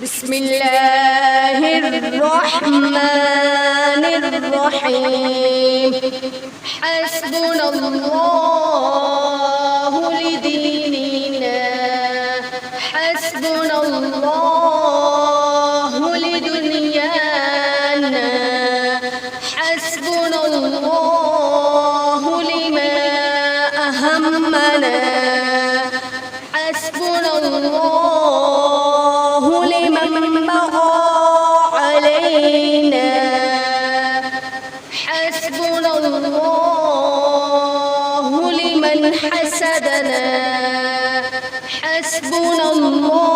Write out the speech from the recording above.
بسم الله الرحمن الرحيم. حسبنا الله لديننا، حسبنا الله لدنيانا، حسبنا الله لما أهمنا، حسبنا الله لمن بغى علينا، حسبنا الله لمن حسدنا، حسبنا الله